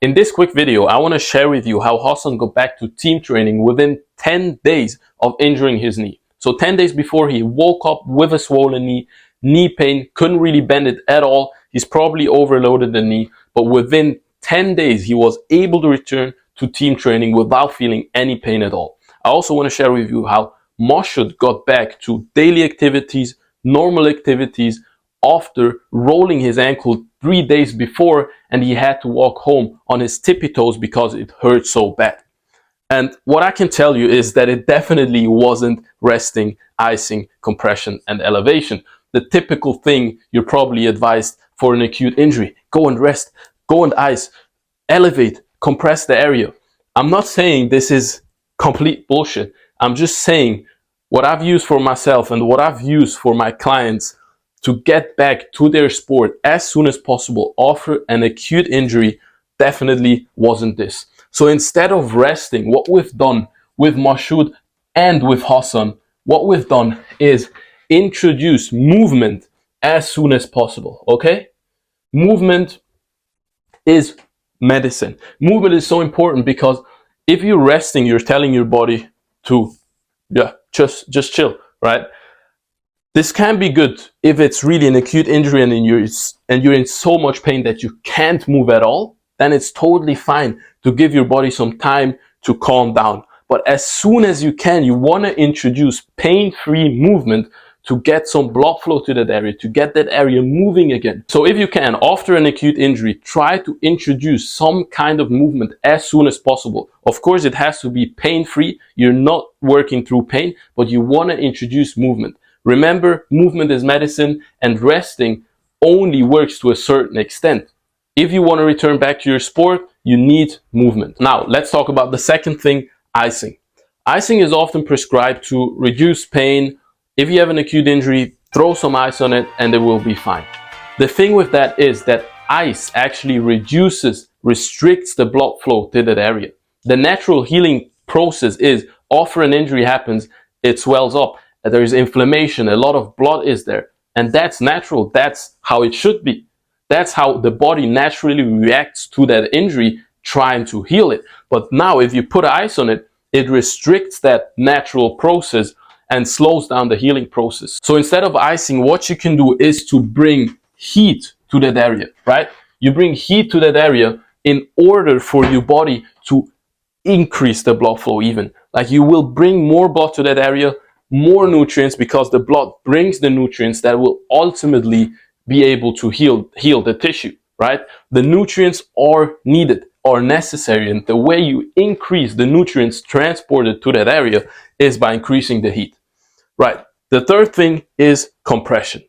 In this quick video, I want to share with you how Hasan got back to team training within 10 days of injuring his knee. So 10 days before, he woke up with a swollen knee pain, couldn't really bend it at all. He's probably overloaded the knee, but within 10 days, he was able to return to team training without feeling any pain at all. I also want to share with you how Mashood got back to daily activities, normal activities, after rolling his ankle 3 days before, and he had to walk home on his tippy toes because it hurt so bad. And what I can tell you is that it definitely wasn't resting, icing, compression, and elevation. The typical thing you're probably advised for an acute injury: go and rest, go and ice, elevate, compress the area. I'm not saying this is complete bullshit. I'm just saying what I've used for myself and what I've used for my clients to get back to their sport as soon as possible after an acute injury definitely wasn't this. So instead of resting, what we've done with Mashood and with Hasan, what we've done is introduce movement as soon as possible, okay? Movement is medicine. Movement is so important because if you're resting, you're telling your body to, just chill, right? This can be good if it's really an acute injury and you're in so much pain that you can't move at all. Then it's totally fine to give your body some time to calm down. But as soon as you can, you want to introduce pain-free movement to get some blood flow to that area, to get that area moving again. So if you can, after an acute injury, try to introduce some kind of movement as soon as possible. Of course, it has to be pain-free. You're not working through pain, but you want to introduce movement. Remember, movement is medicine, and resting only works to a certain extent. If you want to return back to your sport, you need movement. Now, let's talk about the second thing, icing. Icing is often prescribed to reduce pain. If you have an acute injury, throw some ice on it and it will be fine. The thing with that is that ice actually restricts the blood flow to that area. The natural healing process is, after an injury happens, it swells up. There is inflammation, a lot of blood is there, and that's natural. That's how it should be. That's how the body naturally reacts to that injury, trying to heal it. But now if you put ice on it, it restricts that natural process and slows down the healing process. So instead of icing, what you can do is to bring heat to that area, right? You bring heat to that area in order for your body to increase the blood flow even. Like, you will bring more blood to that area, more nutrients, because the blood brings the nutrients that will ultimately be able to heal the tissue, right? The nutrients are needed, are necessary, and the way you increase the nutrients transported to that area is by increasing the heat, right? The third thing is compression.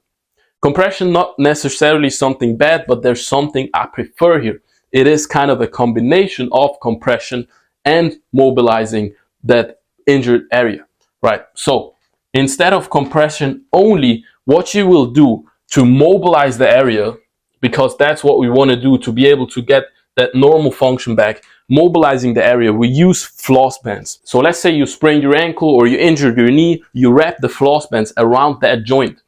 Compression, not necessarily something bad, but there's something I prefer here. It is kind of a combination of compression and mobilizing that injured area. Right, so instead of compression only, what you will do to mobilize the area, because that's what we want to do to be able to get that normal function back, mobilizing the area, we use floss bands. So let's say you sprained your ankle or you injured your knee, you wrap the floss bands around that joint.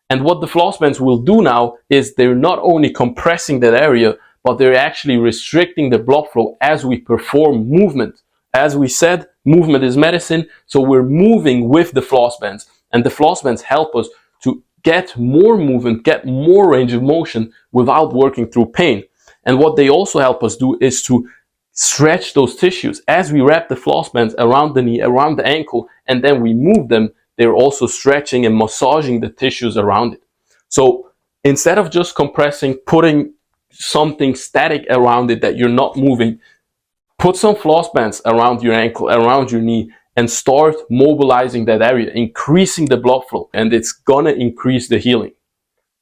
And what the floss bands will do now is they're not only compressing that area, but they're actually restricting the blood flow as we perform movement. As we said, movement is medicine, so we're moving with the floss bands, and the floss bands help us to get more movement, get more range of motion without working through pain. And what they also help us do is to stretch those tissues. As we wrap the floss bands around the knee, around the ankle, and then we move them, they're also stretching and massaging the tissues around it. So instead of just compressing, putting something static around it that you're not moving, put some floss bands around your ankle, around your knee, and start mobilizing that area, increasing the blood flow, and it's gonna increase the healing.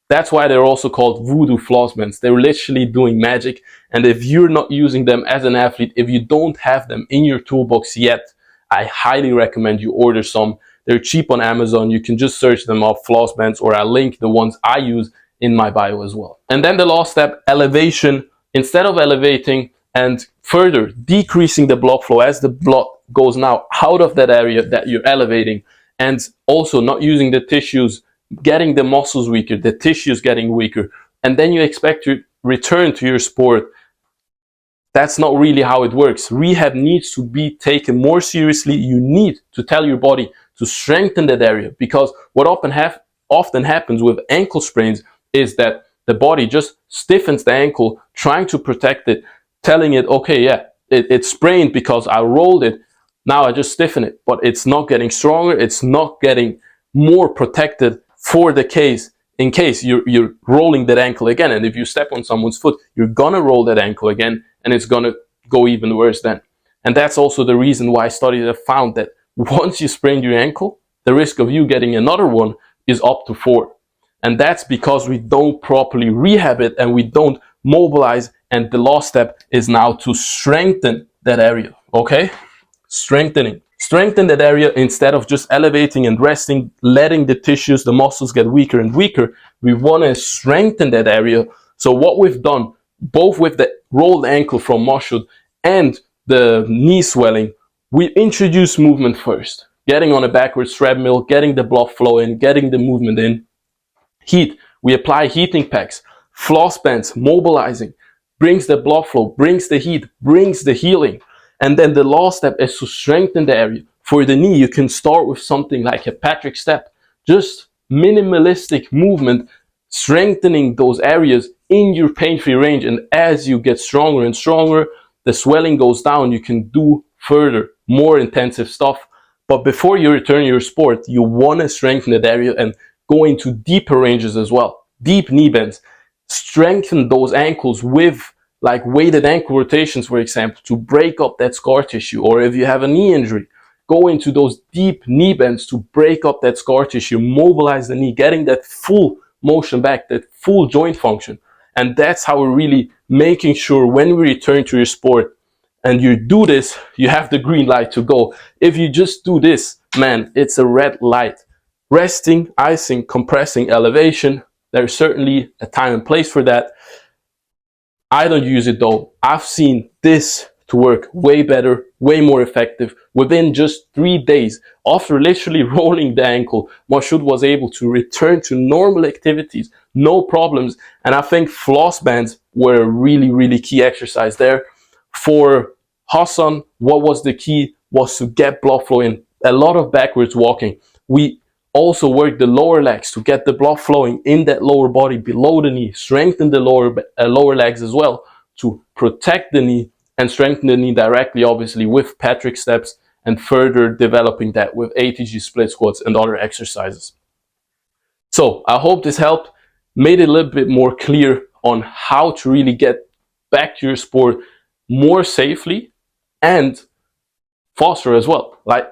That's why they're also called voodoo floss bands. They're literally doing magic, and if you're not using them as an athlete, if you don't have them in your toolbox yet, I highly recommend you order some. They're cheap on Amazon. You can just search them up, floss bands, or I'll link the ones I use in my bio as well. And then the last step, elevation. Instead of elevating and further decreasing the blood flow as the blood goes now out of that area that you're elevating, and also not using the tissues, getting the muscles weaker, the tissues getting weaker, and then you expect to return to your sport That's not really how it works. Rehab needs to be taken more seriously. You need to tell your body to strengthen that area, because what often happens with ankle sprains is that the body just stiffens the ankle, trying to protect it, telling it, okay, yeah, it's sprained because I rolled it. Now I just stiffen it, but it's not getting stronger. It's not getting more protected for the case, in case you're rolling that ankle again. And if you step on someone's foot, you're gonna roll that ankle again, and it's gonna go even worse then. And that's also the reason why studies have found that once you sprain your ankle, the risk of you getting another one is up to 4. And that's because we don't properly rehab it and we don't mobilize. And the last step is now to strengthen that area, okay? Strengthen that area instead of just elevating and resting, letting the tissues, the muscles get weaker and weaker. We want to strengthen that area. So what we've done, both with the rolled ankle from Mashood and the knee swelling, we introduce movement first, getting on a backwards treadmill, getting the blood flow in, getting the movement in. Heat, we apply heating packs, floss bands, mobilizing, brings the blood flow, brings the heat, brings the healing. And then the last step is to strengthen the area. For the knee, you can start with something like a Patrick step, just minimalistic movement, strengthening those areas in your pain-free range. And as you get stronger and stronger, the swelling goes down, you can do further, more intensive stuff. But before you return to your sport, you want to strengthen that area and go into deeper ranges as well. Deep knee bends. Strengthen those ankles with like weighted ankle rotations, for example, to break up that scar tissue. Or if you have a knee injury, go into those deep knee bends to break up that scar tissue, mobilize the knee, getting that full motion back, that full joint function. And that's how we're really making sure when we return to your sport and you do this, you have the green light to go. If you just do this, man, it's a red light. Resting, icing, compressing, elevation, there's certainly a time and place for that. I don't use it though. I've seen this to work way better, way more effective. Within just 3 days, after literally rolling the ankle, Mashood was able to return to normal activities, no problems. And I think floss bands were a really, really key exercise there. For Hasan, what was the key was to get blood flow in. A lot of backwards walking. We also work the lower legs to get the blood flowing in that lower body below the knee. Strengthen the lower legs as well to protect the knee, and strengthen the knee directly, obviously, with Patrick steps, and further developing that with ATG split squats and other exercises. So I hope this helped, made it a little bit more clear on how to really get back to your sport more safely and faster as well. Like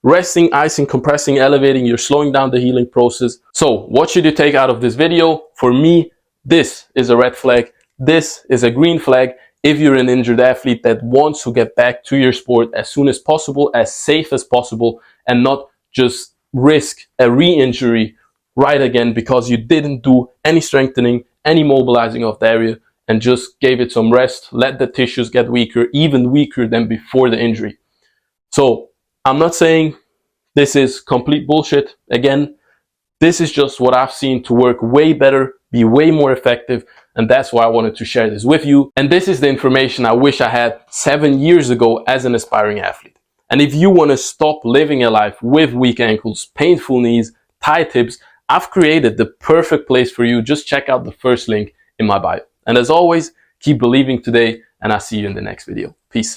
resting, icing, compressing, elevating, you're slowing down the healing process. So what should you take out of this video? For me, this is a red flag. This is a green flag. If you're an injured athlete that wants to get back to your sport as soon as possible, as safe as possible, and not just risk a re-injury right again because you didn't do any strengthening, any mobilizing of the area, and just gave it some rest, let the tissues get weaker, even weaker than before the injury. So I'm not saying this is complete bullshit. Again, this is just what I've seen to work way better, be way more effective, and that's why I wanted to share this with you. And this is the information I wish I had 7 years ago as an aspiring athlete. And if you want to stop living a life with weak ankles, painful knees, tight hips, I've created the perfect place for you. Just check out the first link in my bio. And as always, keep believing today, and I'll see you in the next video. Peace.